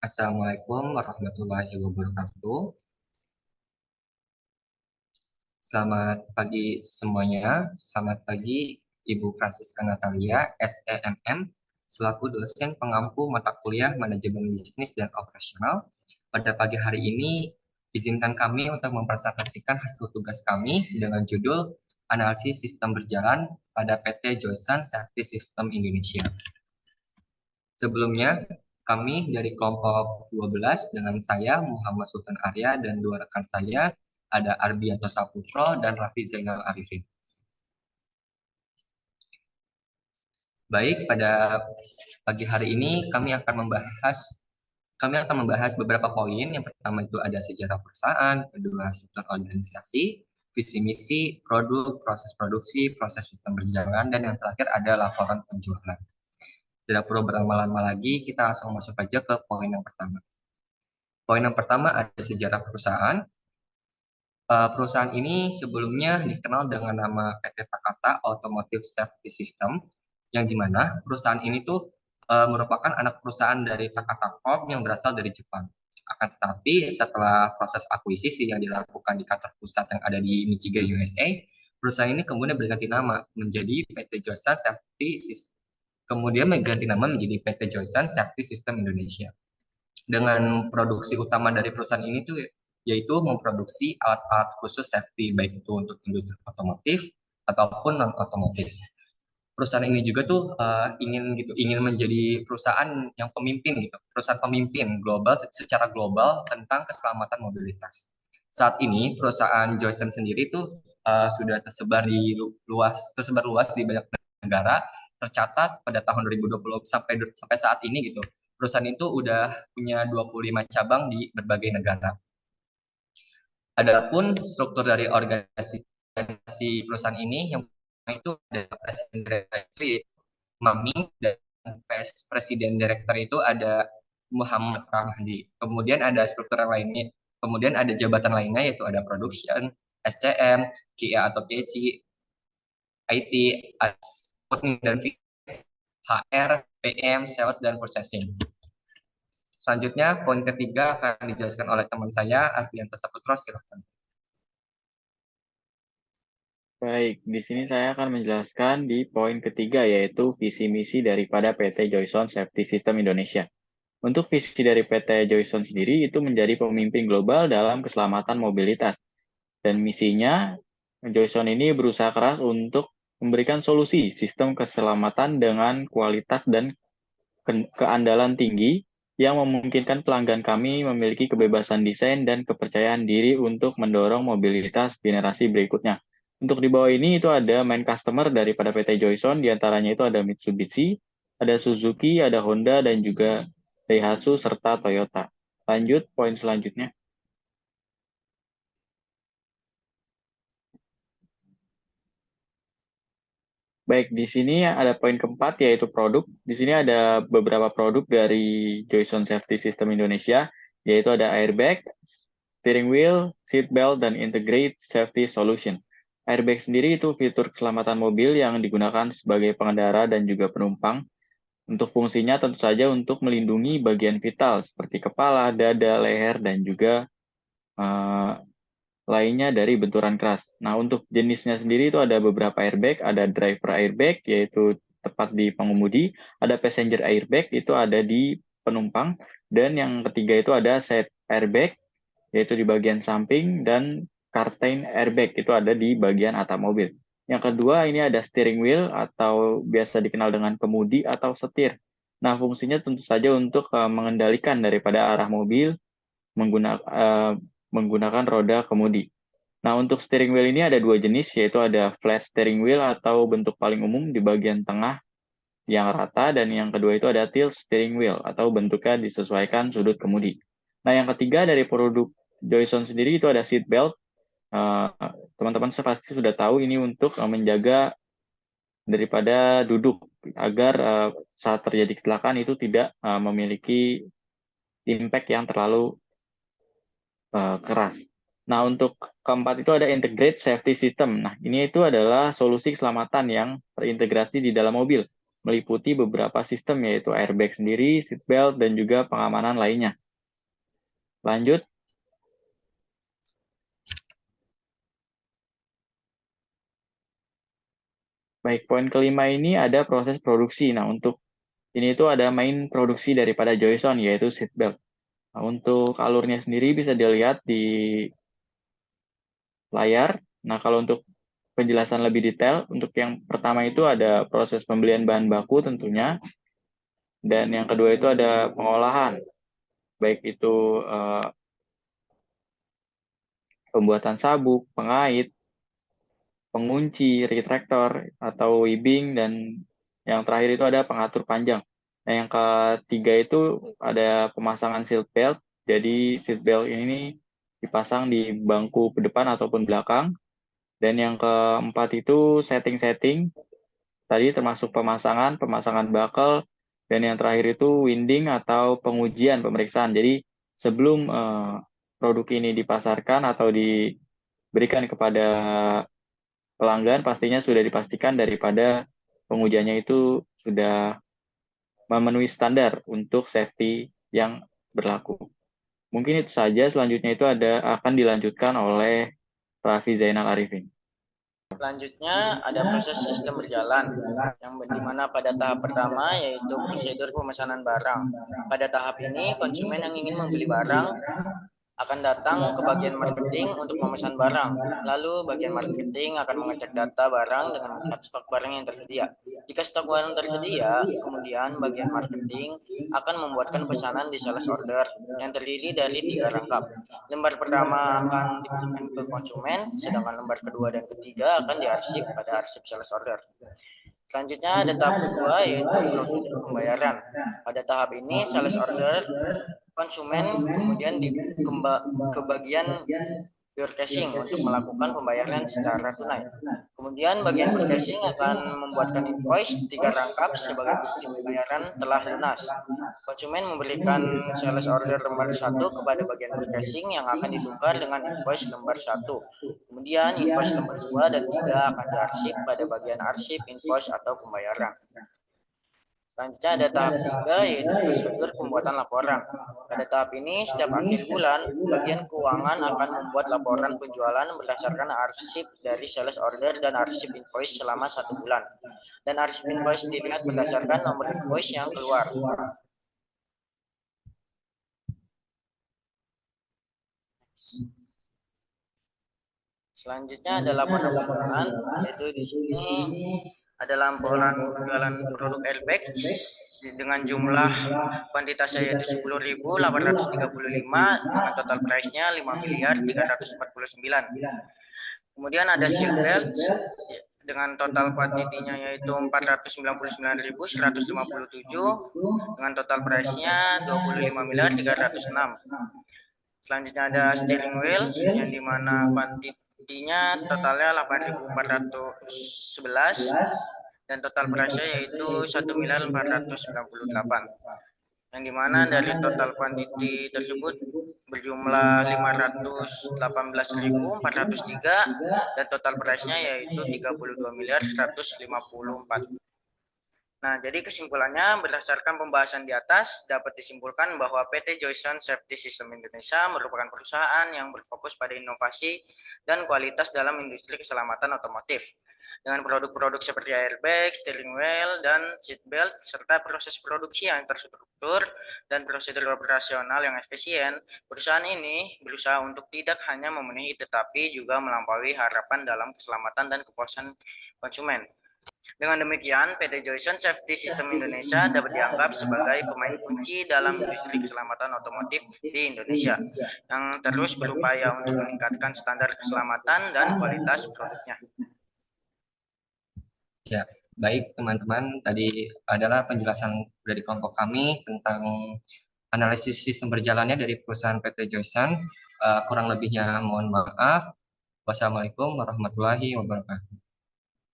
Assalamualaikum warahmatullahi wabarakatuh. Selamat pagi semuanya. Selamat pagi Ibu Francisca Natalia, SEMM, selaku dosen pengampu mata kuliah Manajemen Bisnis dan Operasional. Pada pagi hari ini, izinkan kami untuk mempresentasikan hasil tugas kami dengan judul Analisis Sistem Berjalan pada PT Joyson Safety System Indonesia. Sebelumnya, kami dari kelompok 12 dengan saya Muhammad Sultan Arya dan dua rekan saya ada Arbianto Saputro dan Raffi Zainal Arifin. Baik, pada pagi hari ini kami akan membahas beberapa poin. Yang pertama itu ada sejarah perusahaan, kedua struktur organisasi, visi misi, produk, proses produksi, proses sistem berjalan, dan yang terakhir ada laporan penjualan. Tidak perlu berlama-lama lagi, kita langsung masuk aja ke poin yang pertama. Poin yang pertama ada sejarah perusahaan. Perusahaan ini sebelumnya dikenal dengan nama PT Takata Automotive Safety System, yang dimana perusahaan ini tuh merupakan anak perusahaan dari Takata Corp yang berasal dari Jepang. Akan tetapi setelah proses akuisisi yang dilakukan di kantor pusat yang ada di Michigan, USA, perusahaan ini kemudian berganti nama menjadi PT Joyson Safety System. Kemudian mengganti nama menjadi PT Joyson Safety System Indonesia. Dengan produksi utama dari perusahaan ini tuh yaitu memproduksi alat-alat khusus safety baik itu untuk industri otomotif ataupun non otomotif. Perusahaan ini juga tuh ingin menjadi perusahaan yang pemimpin gitu, perusahaan pemimpin global secara global tentang keselamatan mobilitas. Saat ini perusahaan Joyson sendiri tuh sudah tersebar luas di banyak negara. Tercatat pada tahun 2020 sampai saat ini gitu, perusahaan itu udah punya 25 cabang di berbagai negara. Adapun struktur dari organisasi perusahaan ini yang itu ada presiden direktur Mami dan presiden direktur itu ada Muhammad Rahmadi. Kemudian ada struktur lainnya, kemudian ada jabatan lainnya yaitu ada production, SCM, QA atau QC, IT, dan HR, PM, sales, dan purchasing. Selanjutnya, poin ketiga akan dijelaskan oleh teman saya, Arbianto Saputro, silakan. Baik, di sini saya akan menjelaskan di poin ketiga, yaitu visi misi daripada PT Joyson Safety System Indonesia. Untuk visi dari PT Joyson sendiri itu menjadi pemimpin global dalam keselamatan mobilitas. Dan misinya, Joyson ini berusaha keras untuk memberikan solusi sistem keselamatan dengan kualitas dan keandalan tinggi yang memungkinkan pelanggan kami memiliki kebebasan desain dan kepercayaan diri untuk mendorong mobilitas generasi berikutnya. Untuk di bawah ini itu ada main customer daripada PT Joyson, diantaranya itu ada Mitsubishi, ada Suzuki, ada Honda, dan juga Daihatsu, serta Toyota. Lanjut, poin selanjutnya. Baik, di sini ada poin keempat, yaitu produk. Di sini ada beberapa produk dari Joyson Safety System Indonesia, yaitu ada airbag, steering wheel, seat belt, dan integrated safety solution. Airbag sendiri itu fitur keselamatan mobil yang digunakan sebagai pengendara dan juga penumpang. Untuk fungsinya tentu saja untuk melindungi bagian vital seperti kepala, dada, leher, dan juga lainnya dari benturan keras. Nah, untuk jenisnya sendiri itu ada beberapa airbag, ada driver airbag, yaitu tepat di pengemudi, ada passenger airbag, itu ada di penumpang, dan yang ketiga itu ada side airbag, yaitu di bagian samping, dan curtain airbag, itu ada di bagian atap mobil. Yang kedua, ini ada steering wheel, atau biasa dikenal dengan kemudi atau setir. Nah, fungsinya tentu saja untuk mengendalikan daripada arah mobil menggunakan roda kemudi. Nah, untuk steering wheel ini ada dua jenis, yaitu ada flat steering wheel atau bentuk paling umum di bagian tengah yang rata, dan yang kedua itu ada tilt steering wheel atau bentuknya disesuaikan sudut kemudi. Nah, yang ketiga dari produk Joyson sendiri itu ada seat belt. Teman-teman pasti sudah tahu ini untuk menjaga daripada duduk agar saat terjadi kecelakaan itu tidak memiliki impact yang terlalu keras. Nah, untuk keempat itu ada integrated safety system. Nah, ini itu adalah solusi keselamatan yang terintegrasi di dalam mobil. meliputi beberapa sistem, yaitu airbag sendiri, seatbelt, dan juga pengamanan lainnya. Lanjut. Baik, poin kelima ini ada proses produksi. Nah, untuk ini itu ada main produksi daripada Joyson, yaitu seatbelt. Nah, untuk alurnya sendiri bisa dilihat di layar. Nah, kalau untuk penjelasan lebih detail, untuk yang pertama itu ada proses pembelian bahan baku tentunya, dan yang kedua itu ada pengolahan, baik itu pembuatan sabuk, pengait, pengunci, retractor, atau webbing, dan yang terakhir itu ada pengatur panjang. Nah, yang ketiga itu ada pemasangan seat belt. Jadi seat belt ini dipasang di bangku depan ataupun belakang. Dan yang keempat itu setting-setting. Tadi termasuk pemasangan buckle, dan yang terakhir itu winding atau pengujian, pemeriksaan. Jadi sebelum produk ini dipasarkan atau diberikan kepada pelanggan, pastinya sudah dipastikan daripada pengujiannya itu sudah memenuhi standar untuk safety yang berlaku. Mungkin itu saja, selanjutnya itu akan dilanjutkan oleh Raffi Zainal Arifin. Selanjutnya ada proses sistem berjalan, yang di mana pada tahap pertama yaitu prosedur pemesanan barang. Pada tahap ini, konsumen yang ingin membeli barang akan datang ke bagian marketing untuk memesan barang. Lalu bagian marketing akan mengecek data barang dengan melihat stok barang yang tersedia. Jika stok barang tersedia, kemudian bagian marketing akan membuatkan pesanan di sales order yang terdiri dari 3 rangkap. Lembar pertama akan diberikan ke konsumen, sedangkan lembar kedua dan ketiga akan diarsip pada arsip sales order. Selanjutnya ada tahap kedua, yaitu prosedur pembayaran. Pada tahap ini, sales order konsumen kemudian ke bagian door cashing untuk melakukan pembayaran secara tunai. Kemudian bagian purchasing akan membuatkan invoice 3 rangkap sebagai bukti pembayaran telah lunas. Konsumen memberikan sales order lembar 1 kepada bagian purchasing yang akan ditukar dengan invoice lembar 1. Kemudian invoice lembar 2 dan 3 akan diarsip pada bagian arsip invoice atau pembayaran. Selanjutnya ada tahap 3, yaitu prosedur pembuatan laporan. Pada tahap ini, setiap akhir bulan, bagian keuangan akan membuat laporan penjualan berdasarkan arsip dari sales order dan arsip invoice selama 1 bulan. Dan arsip invoice dilihat berdasarkan nomor invoice yang keluar. Selanjutnya ada laporan penjualan, yaitu di sini ada laporan penjualan produk airbag dengan jumlah kuantitasnya yaitu 10.835 dengan total price-nya 5.349. Kemudian ada seat belt dengan total kuantitinya yaitu 499.157 dengan total price-nya 25.306. Selanjutnya ada steering wheel yang dimana kuantitinya totalnya 8.411 dan total price-nya yaitu 1.498. Yang dimana dari total kuantiti tersebut berjumlah 518.403 dan total price-nya yaitu 32.154. Nah, jadi kesimpulannya berdasarkan pembahasan di atas dapat disimpulkan bahwa PT Joyson Safety System Indonesia merupakan perusahaan yang berfokus pada inovasi dan kualitas dalam industri keselamatan otomotif. Dengan produk-produk seperti airbag, steering wheel, dan seatbelt, serta proses produksi yang terstruktur dan prosedur operasional yang efisien, perusahaan ini berusaha untuk tidak hanya memenuhi tetapi juga melampaui harapan dalam keselamatan dan kepuasan konsumen. Dengan demikian, PT Joyson Safety System Indonesia dapat dianggap sebagai pemain kunci dalam industri keselamatan otomotif di Indonesia, yang terus berupaya untuk meningkatkan standar keselamatan dan kualitas produknya. Ya, baik teman-teman, tadi adalah penjelasan dari kelompok kami tentang analisis sistem berjalannya dari perusahaan PT Joyson. Kurang lebihnya mohon maaf. Wassalamualaikum warahmatullahi wabarakatuh.